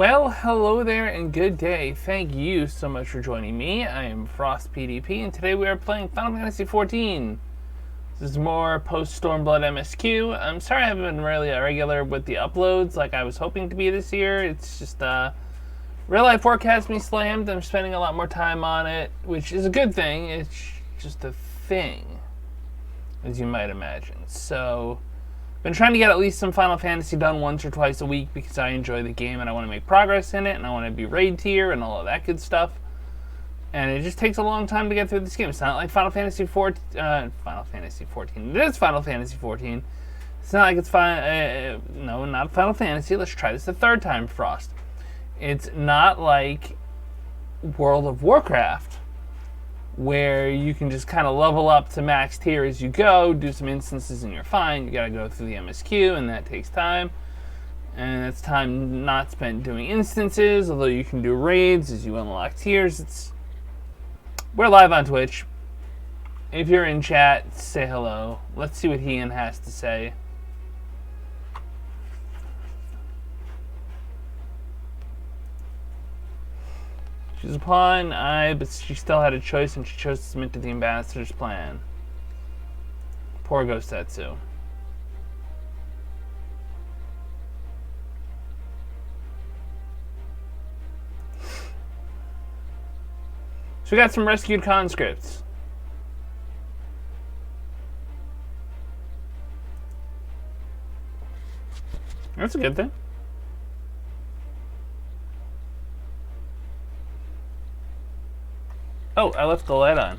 Well, hello there and good day. Thank you so much for joining me. I am FrostPDP and today we are playing Final Fantasy XIV. This is more Post-Stormblood MSQ. I'm sorry I haven't been really regular with the uploads like I was hoping to be this year. It's just, real life forecast me slammed. I'm spending a lot more time on it, which is a good thing. It's just a thing, as you might imagine. So, been trying to get at least some Final Fantasy done once or twice a week because I enjoy the game and I want to make progress in it and I want to be raid tier and all of that good stuff. And it just takes a long time to get through this game. It's not like Final Fantasy 14. It is Final Fantasy 14. It's not like it's no, not Final Fantasy. Let's try this the third time, Frost. It's not like World of Warcraft, where you can just kind of level up to max tier as you go, do some instances and you're fine. You gotta go through the MSQ and that takes time. And that's time not spent doing instances, although you can do raids as you unlock tiers. We're live on Twitch. If you're in chat, say hello. Let's see what Ian has to say. She's a pawn, but she still had a choice and she chose to submit to the ambassador's plan. Poor Gosetsu. So we got some rescued conscripts. That's a good thing. Oh, I left the light on.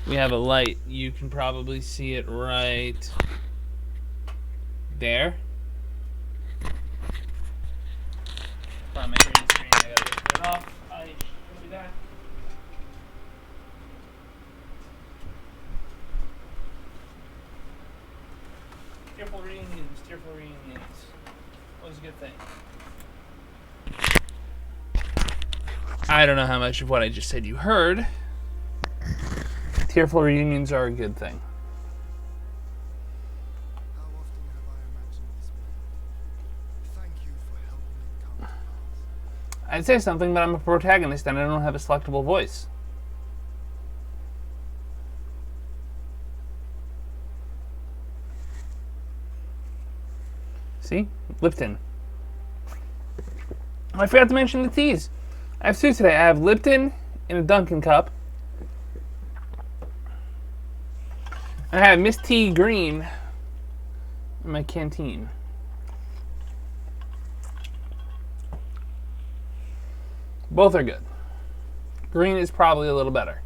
We have a light. You can probably see it right there. On my green screen, I gotta lift it off. I can do that. Tearful reunions, tearful reunions. Always a good thing. I don't know how much of what I just said you heard. Tearful reunions are a good thing. How often have I imagined this moment? Thank you for helping me come to pass. I'd say something, but I'm a protagonist and I don't have a selectable voice. See? Lipton. I forgot to mention the teas. I have two today. I have Lipton in a Dunkin' cup. And I have Miss Tea Green in my canteen. Both are good. Green is probably a little better.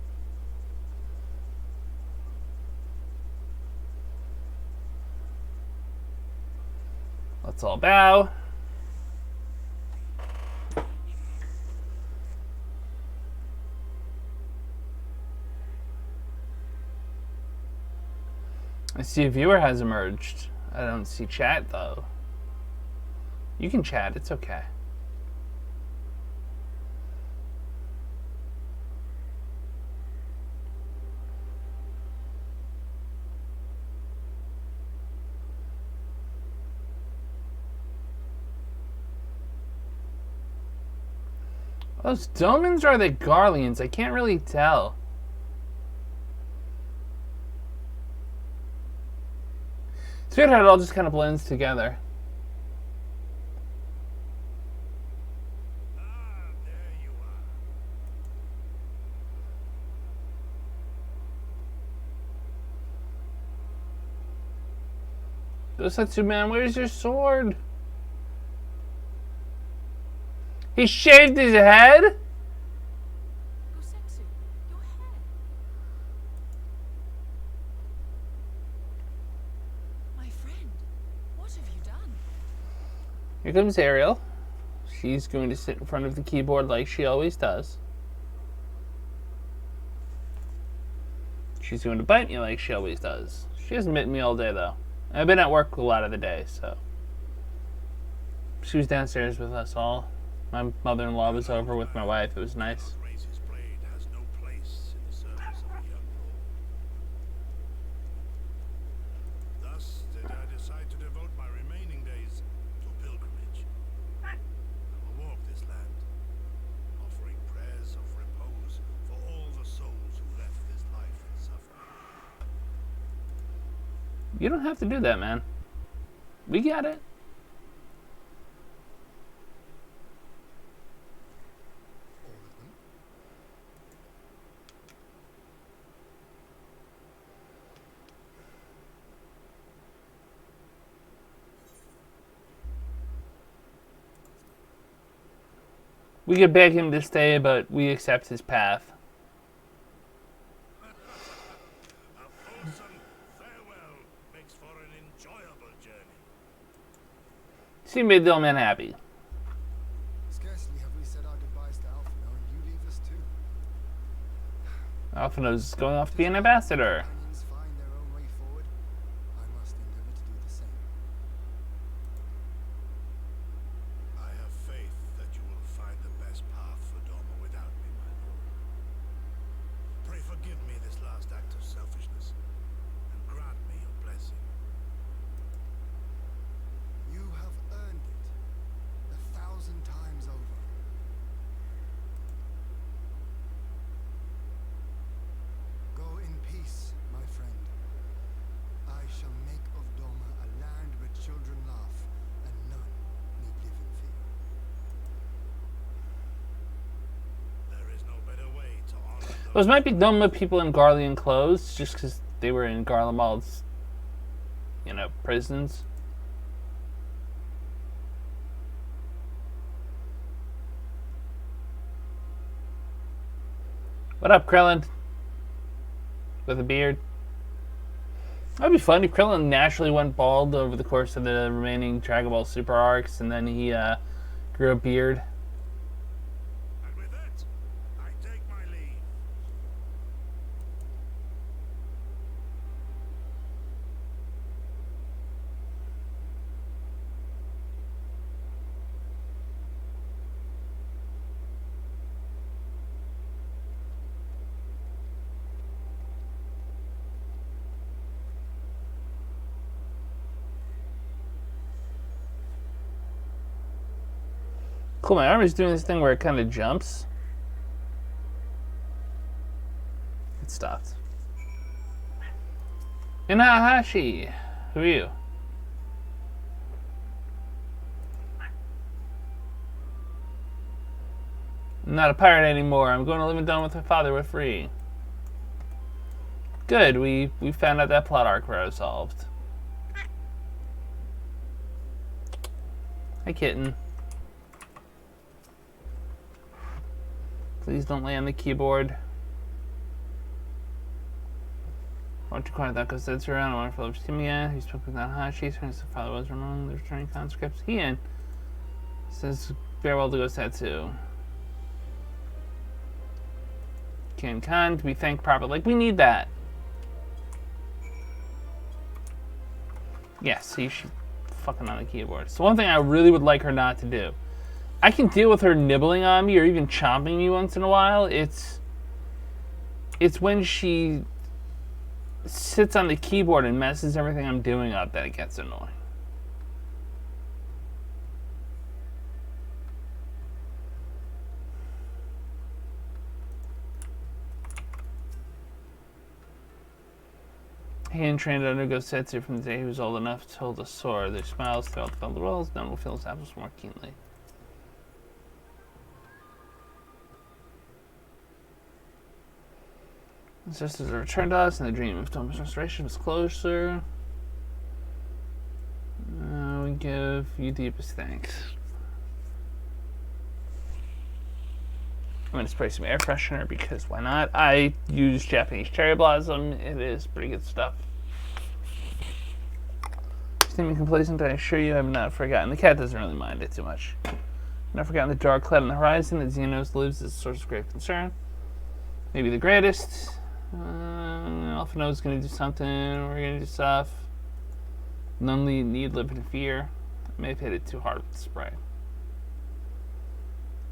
Let's all bow. I see a viewer has emerged. I don't see chat, though. You can chat. It's okay. Those Domans or are they Garleans? I can't really tell. It's weird how it all just kind of blends together. Ah, there you are. Gosetsu man, where's your sword? He shaved his head? Gosetsu, your hair. My friend, what have you done? Here comes Ariel. She's going to sit in front of the keyboard like she always does. She's going to bite me like she always does. She hasn't bitten me all day, though. I've been at work a lot of the day, so. She was downstairs with us all. My mother-in-law was over with my wife. It was nice. Grace's blade has no place in the service of the young lord. Thus did I decide to devote my remaining days to pilgrimage. You don't have to do that, man. We got it. All of them? We could beg him to stay, but we accept his path. A wholesome farewell makes for an enjoyable journey. She made the old man happy. Scarcely have we said our goodbyes to Alphino, and you leave us too. Alphino's going off to be an ambassador. Companions find their own way forward. I must endeavor to do the same. I have faith that you will find the best path for Doma without me, my lord. Pray forgive me this last act of selfishness, and grant me your blessing. You have earned it 1,000 times over. Go in peace, my friend. I shall make of Doma a land where children laugh and none need live in fear. There is no better way to honor Those might be Doma people in Garlean clothes, just because they were in Garlemald's, prisons. What up, Krillin? With a beard. That'd be fun if Krillin naturally went bald over the course of the remaining Dragon Ball Super arcs, and then he grew a beard. And with that, I take my leave. Cool, my armor's doing this thing where it kind of jumps. It stopped. Inahashi! Who are you? I'm not a pirate anymore. I'm going to live and done with my father. We're free. Good, we found out that plot arc resolved. Hi, kitten. Please don't lay on the keyboard. Why don't you quiet that because that's around? I want to follow Shimiya. He spoke with Nanahashi. His father was among the returning conscripts. He says farewell to Gosetsu. Ken Khan to be thanked properly. Like, we need that. Yes, she's fucking on the keyboard. So one thing I really would like her not to do. I can deal with her nibbling on me or even chomping me once in a while. It's when she sits on the keyboard and messes everything I'm doing up that it gets annoying. He trained under Gosetsu from the day he was old enough to hold a sword. Their smiles throughout the velvet walls. None will feel his absence more keenly. His sisters have returned to us, and the dream of Toma's restoration was closer. We give you deepest thanks. I'm going to spray some air freshener because why not? I use Japanese cherry blossom. It is pretty good stuff. Seeming complacent, I assure you I have not forgotten. The cat doesn't really mind it too much. I've not forgotten the dark cloud on the horizon that Zenos lives as a source of grave concern. Maybe the greatest. Alphino's going to do something. We're going to do stuff. None need live in fear. I may have hit it too hard with the spray.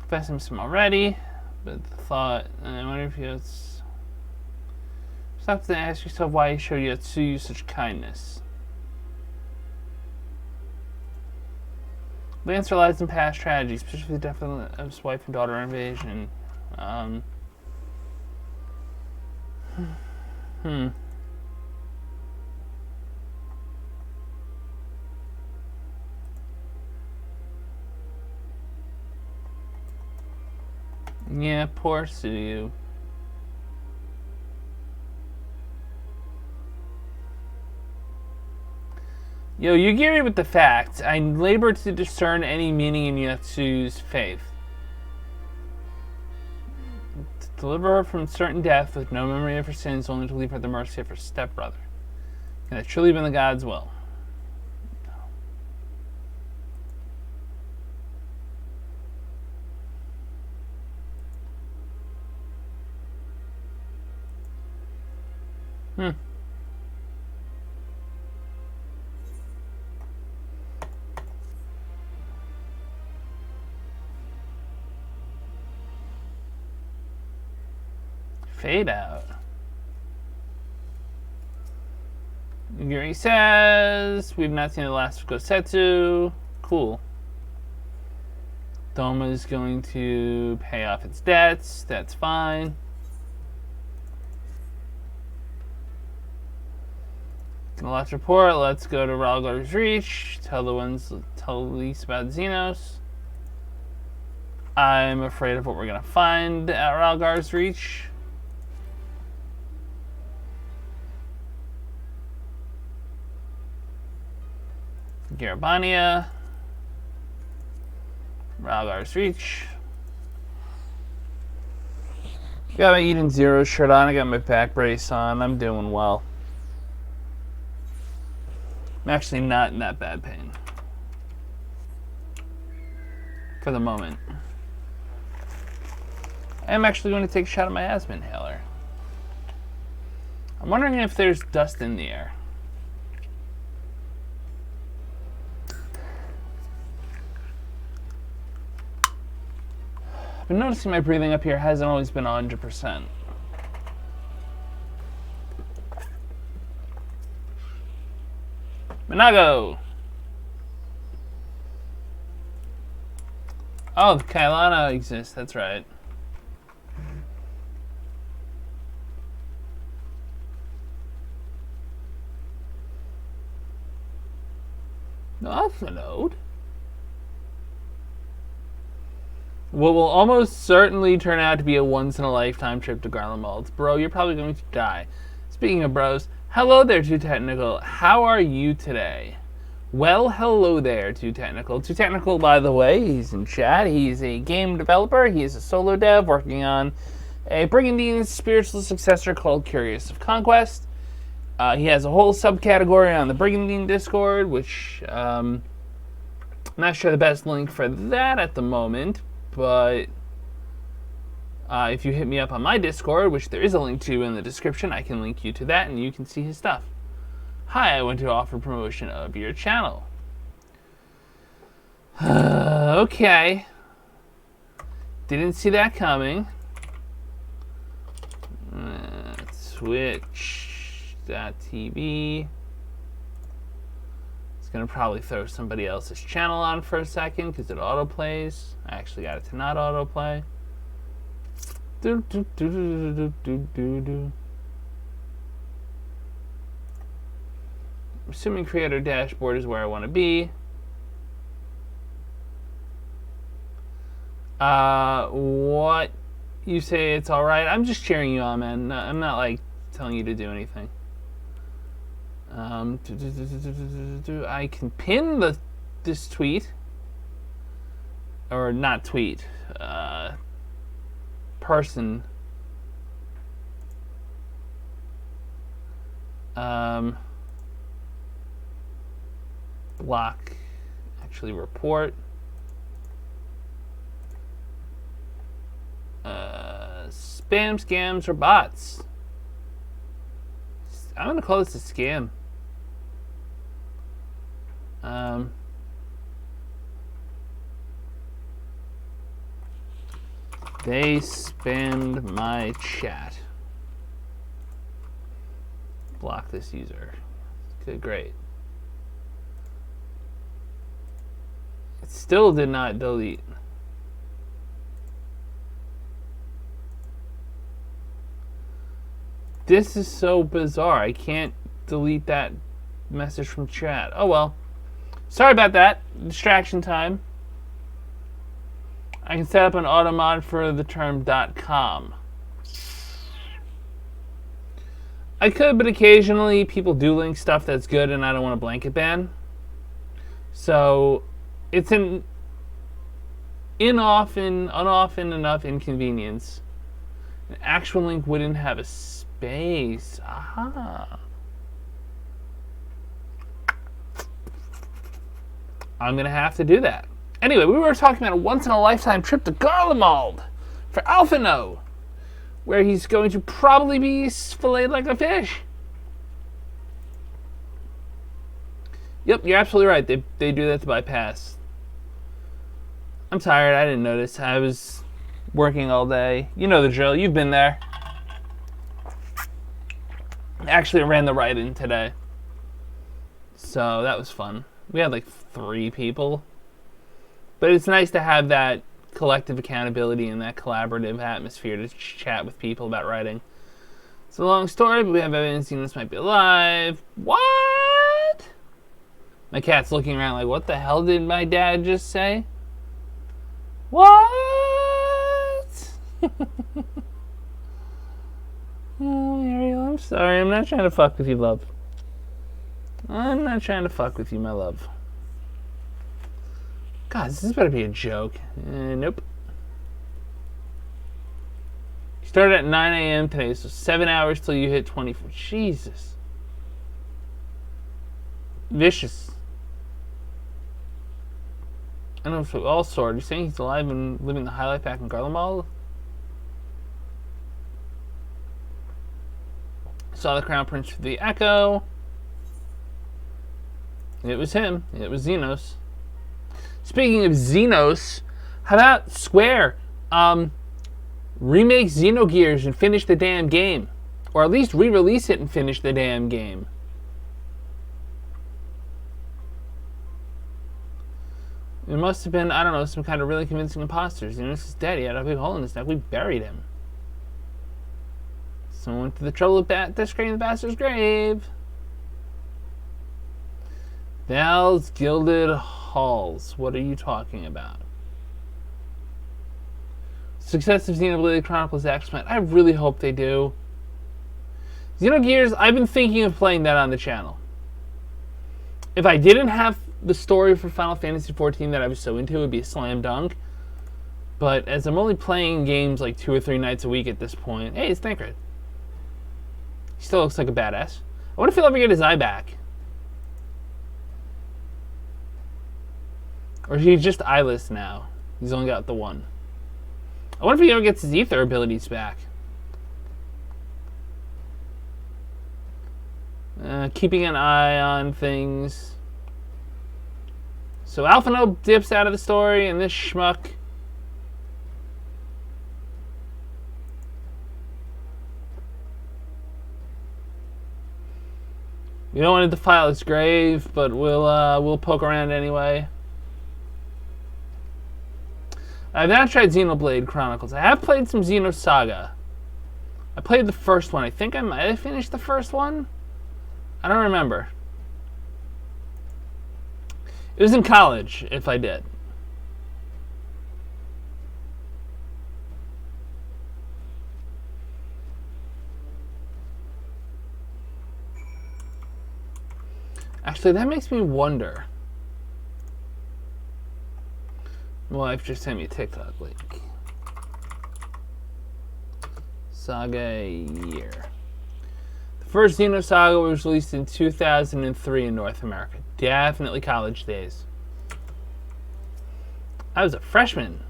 Confess him some already, but the thought, I wonder if it's... Stop to ask yourself why he showed Yatsuyu such kindness. The answer lies in past tragedies, especially the death of his wife and daughter invasion. Yeah, poor Suyu. Yo, you get me with the facts. I labor to discern any meaning in Yatsu's faith. To deliver her from certain death with no memory of her sins, only to leave her at the mercy of her stepbrother. Can it truly been the God's will? No. Fade out. Yuri says, we've not seen the last of Gosetsu. Cool. Doma is going to pay off its debts. That's fine. Let's report. Let's go to Ralgar's Reach. Tell the police about Zenos. I'm afraid of what we're gonna find at Ralgar's Reach. Garabania. Ralgar's Reach. Got my Eden Zero shirt on. I got my back brace on. I'm doing well. I'm actually not in that bad pain. For the moment. I am actually going to take a shot at my asthma inhaler. I'm wondering if there's dust in the air. I've been noticing my breathing up here hasn't always been 100%. Minago! Oh, the Kailana exists, that's right. No, that's a node. What will almost certainly turn out to be a once-in-a-lifetime trip to Garlemald. Bro, you're probably going to die. Speaking of bros, hello there, Too Technical. How are you today? Well, hello there, Too Technical. Too Technical, by the way, he's in chat. He's a game developer. He is a solo dev working on a Brigandine spiritual successor called Curious of Conquest. He has a whole subcategory on the Brigandine Discord, which I'm not sure the best link for that at the moment. But if you hit me up on my Discord, which there is a link to in the description, I can link you to that and you can see his stuff. Hi, I want to offer promotion of your channel. Okay. Didn't see that coming. Twitch.tv. Gonna probably throw somebody else's channel on for a second because it autoplays. I actually got it to not autoplay. Assuming creator dashboard is where I want to be. What you say it's all right? I'm just cheering you on, man. I'm not like telling you to do anything. I can pin this tweet, or not tweet, person. Block, actually report. Spam, scams, or bots. I'm gonna call this a scam. They spammed my chat. Block this user. Okay, great. It still did not delete. This is so bizarre. I can't delete that message from chat. Oh well. Sorry about that. Distraction time. I can set up an auto mod for the term .com. I could, but occasionally people do link stuff that's good and I don't want a blanket ban. So it's an unoften enough inconvenience. An actual link wouldn't have a space. Aha. I'm going to have to do that. Anyway, we were talking about a once-in-a-lifetime trip to Garlemald for Alphino, where he's going to probably be filleted like a fish. Yep, you're absolutely right. They do that to bypass. I'm tired. I didn't notice. I was working all day. You know the drill. You've been there. Actually, I ran the write-in today. So that was fun. We had like 3 people. But it's nice to have that collective accountability and that collaborative atmosphere to chat with people about writing. It's a long story, but we have evidence Zenos might be alive. What? My cat's looking around like, what the hell did my dad just say? What? Oh, Ariel, I'm sorry. I'm not trying to fuck with you, love. I'm not trying to fuck with you, my love. God, this better be a joke. Nope. You started at 9 a.m. today, so 7 hours till you hit 24. Jesus. Vicious. I don't know if we all saw it. You're saying he's alive and living the high life back in Garlemald? Saw the Crown Prince through the Echo. It was him. It was Zenos. Speaking of Zenos, how about Square remake Xenogears and finish the damn game? Or at least re-release it and finish the damn game. It must have been, I don't know, some kind of really convincing imposter. Zenos is dead. He had a big hole in his neck. We buried him. Someone went to the trouble of desecrating the bastard's grave. Val's Gilded Halls. What are you talking about? Success of Xenoblade Chronicles X-Men. I really hope they do. Xenogears, I've been thinking of playing that on the channel. If I didn't have the story for Final Fantasy XIV that I was so into, it would be a slam dunk. But as I'm only playing games like 2 or 3 nights a week at this point, hey, it's Thancred. He still looks like a badass. I wonder if he'll ever get his eye back. Or he's just eyeless now. He's only got the one. I wonder if he ever gets his ether abilities back. Keeping an eye on things. So Alphino dips out of the story, and this schmuck... We don't want to defile his grave, but we'll poke around anyway. I've not tried Xenoblade Chronicles. I have played some Xenosaga. I played the first one. I think I might have finished the first one. I don't remember. It was in college, if I did. Actually, that makes me wonder. My wife just sent me a TikTok link. Saga year. The first Xenosaga was released in 2003 in North America. Definitely college days. I was a freshman.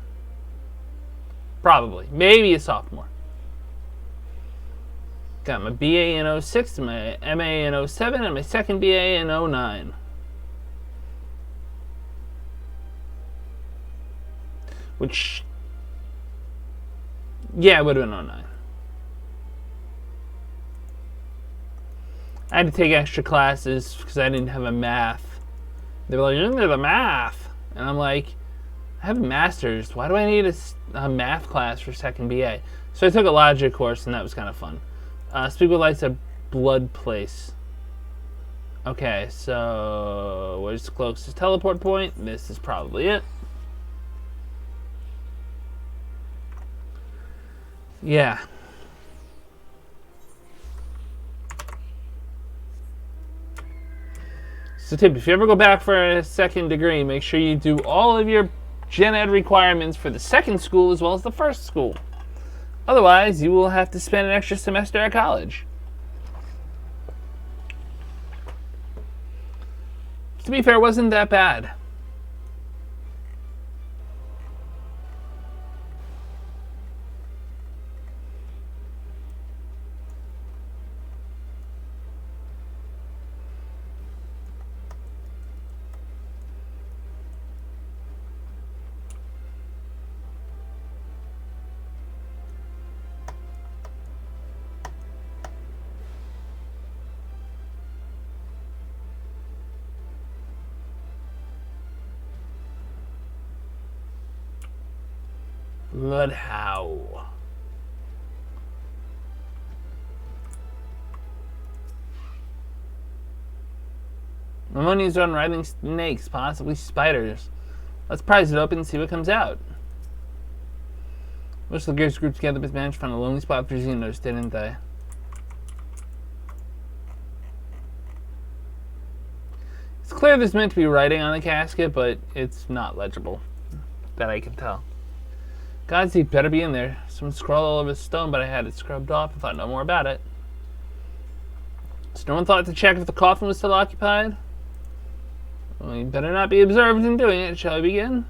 Probably. Maybe a sophomore. Got my BA in 06, my MA in 07, and my second BA in 09. Which, yeah, it would have been 09. I had to take extra classes because I didn't have a math. They were like, you didn't have a math. And I'm like, I have a master's. Why do I need a math class for second BA? So I took a logic course, and that was kind of fun. Speak with Lights at Blood Place. Okay, so where's the closest teleport point? This is probably it. Yeah. So tip, if you ever go back for a second degree, make sure you do all of your gen ed requirements for the second school as well as the first school. Otherwise, you will have to spend an extra semester at college. To be fair, it wasn't that bad. But how? My money's on riding snakes, possibly spiders. Let's prize it open and see what comes out. Most of the gears grouped together, but managed to find a lonely spot for Zenos, didn't they? It's clear there's meant to be writing on the casket, but it's not legible. That I can tell. God's deed better be in there. Someone scrawled all over the stone, but I had it scrubbed off and thought no more about it. So no one thought to check if the coffin was still occupied? Well, you better not be observed in doing it. Shall we begin?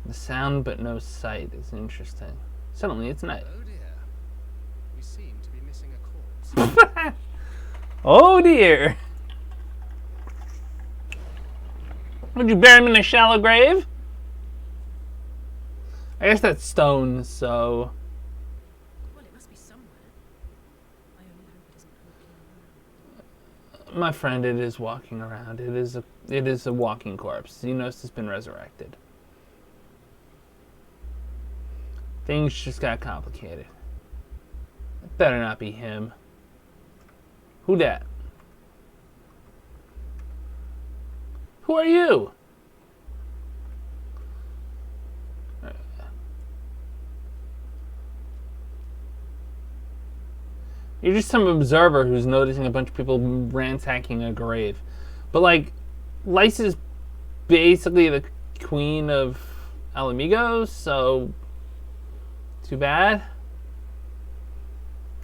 The sound but no sight is interesting. Suddenly it's night. Oh dear. We seem to be missing a corpse. Oh dear. Would you bury him in a shallow grave? I guess that's stone, so... Well, it must be somewhere. I only hope it isn't walking around. My friend, it is walking around. It is a walking corpse. Zenos has been resurrected. Things just got complicated. It better not be him. Who dat? Who are you? You're just some observer who's noticing a bunch of people ransacking a grave. But, like, Lysa is basically the queen of Alamigos, so too bad.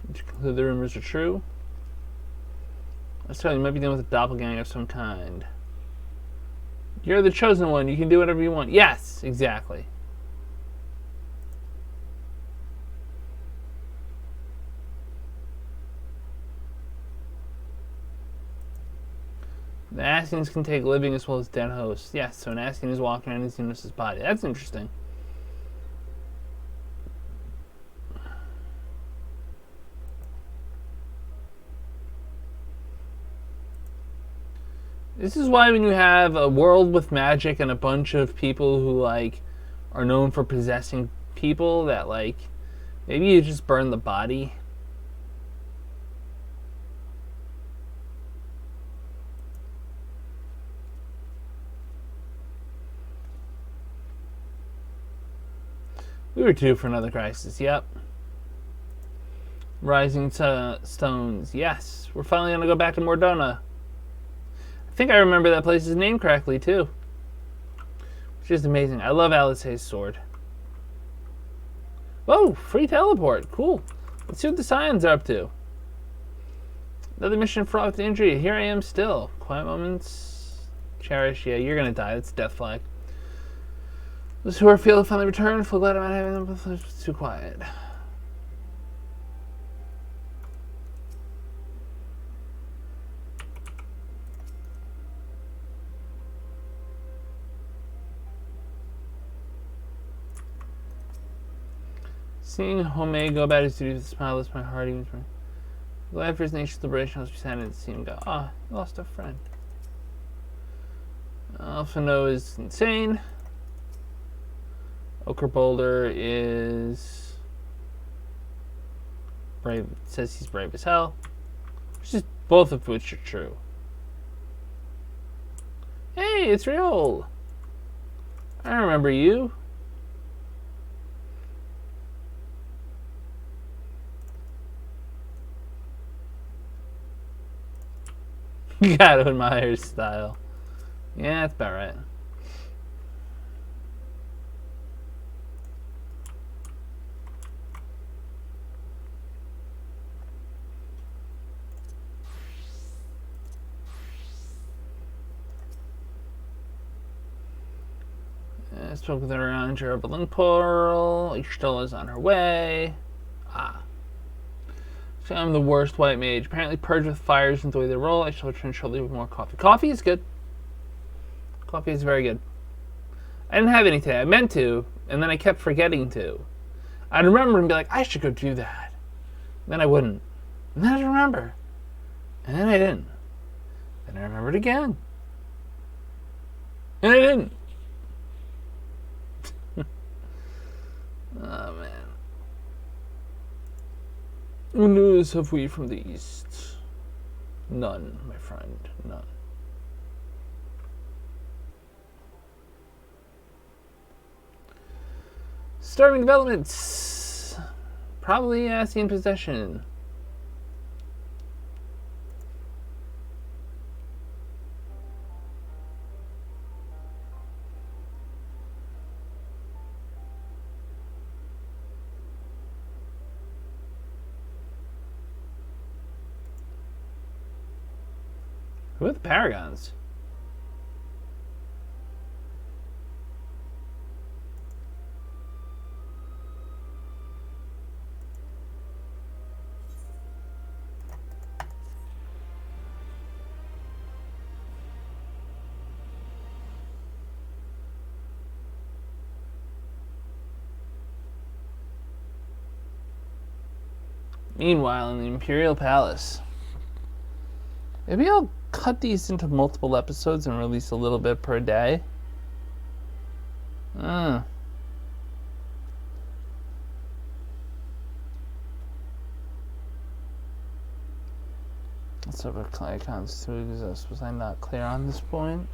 Did you conclude the rumors are true? Let's tell you, you might be dealing with a doppelganger of some kind. You're the chosen one. You can do whatever you want. Yes, exactly. The Ascians can take living as well as dead hosts. Yes, so an Ascian is walking around in Zenos' body. That's interesting. This is why when you have a world with magic and a bunch of people who, like, are known for possessing people, that, like, maybe you just burn the body. We were due for another crisis, yep. Rising stones, yes. We're finally gonna go back to Mordona. I think I remember that place's name correctly, too. Which is amazing. I love Alice's sword. Whoa, free teleport. Cool. Let's see what the Scions are up to. Another mission fraught with injury. Here I am still. Quiet moments. Cherish. Yeah, you're gonna die. It's death flag. Those who are feeling finally returned. Feel glad I'm not having them. It's too quiet. Seeing Homei go about his duty with a smile lifts my heart even more. Glad for his nation's liberation, I was beside to see him go. Ah, he lost a friend. Alphano is insane. Ochre Boulder is brave. Says he's brave as hell. Both of which are true. Hey, it's real. I remember you. You gotta admire his style. Yeah, that's about right. I spoke with her around Jeroboam Pearl. Ishtola is on her way. So I'm the worst white mage. Apparently purged with fires and the way they roll. I shall return shortly with more coffee. Coffee is good. Coffee is very good. I didn't have any today. I meant to, and then I kept forgetting to. I'd remember and be like, I should go do that. And then I wouldn't. And then I'd remember. And then I didn't. Then I remembered again. And I didn't. Oh, man. What news have we from the east? None, my friend. None. Starving developments. Probably Asian possession. Who are the Paragons? Meanwhile, in the Imperial Palace. Maybe I'll cut these into multiple episodes and release a little bit per day. Let's have a icons to exist. Was I not clear on this point?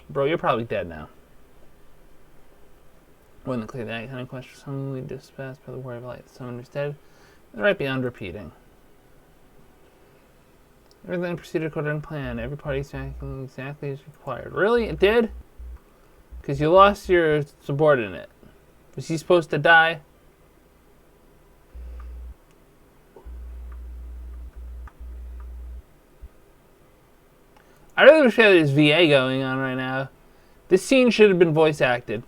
Bro, you're probably dead now. Wouldn't clear that kind of question. Suddenly dispatched by the word of light. Someone who's dead. Right beyond repeating. Everything proceeded according to plan. Every party acting exactly as required. Really? It did? Because you lost your subordinate. Was he supposed to die? I really wish we had this VA going on right now. This scene should have been voice acted.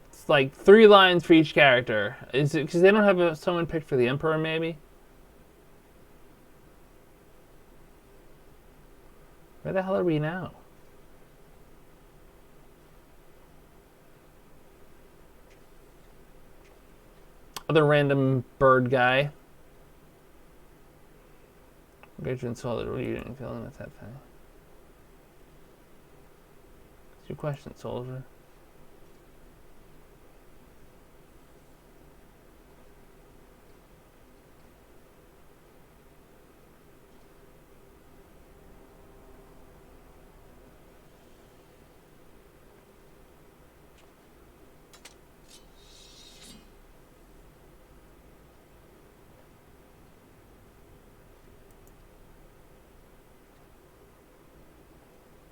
It's like 3 lines for each character. Is it because they don't have someone picked for the Emperor, maybe? Where the hell are we now? Other random bird guy. Engagement soldier, what are you doing? Feeling with that thing? What's your question, soldier?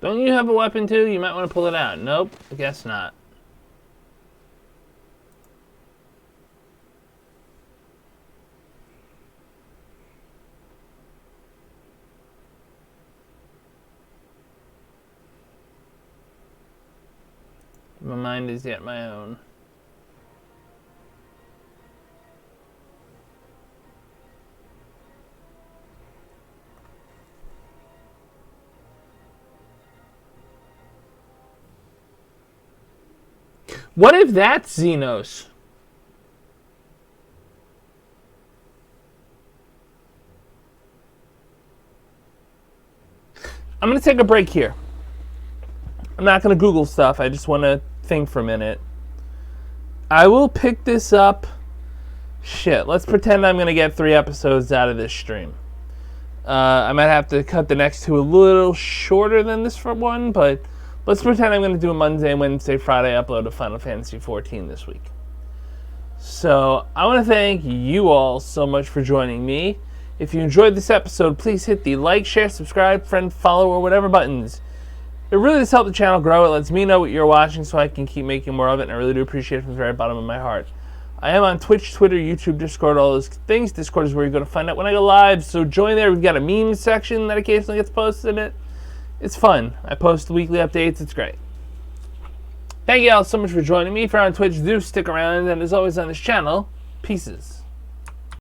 Don't you have a weapon too? You might want to pull it out. Nope, I guess not. My mind is yet my own. What if that's Zenos? I'm going to take a break here. I'm not going to Google stuff. I just want to think for a minute. I will pick this up. Shit, let's pretend I'm going to get 3 episodes out of this stream. I might have to cut the next two a little shorter than this one, but let's pretend I'm going to do a Monday, Wednesday, Friday upload of Final Fantasy XIV this week. So I want to thank you all so much for joining me. If you enjoyed this episode, please hit the like, share, subscribe, friend, follow, or whatever buttons. It really does help the channel grow. It lets me know what you're watching so I can keep making more of it, and I really do appreciate it from the very bottom of my heart. I am on Twitch, Twitter, YouTube, Discord, all those things. Discord is where you're going to find out when I go live, so join there. We've got a meme section that occasionally gets posted in it. It's fun. I post weekly updates. It's great. Thank you all so much for joining me. If you're on Twitch, do stick around. And as always on this channel, pieces.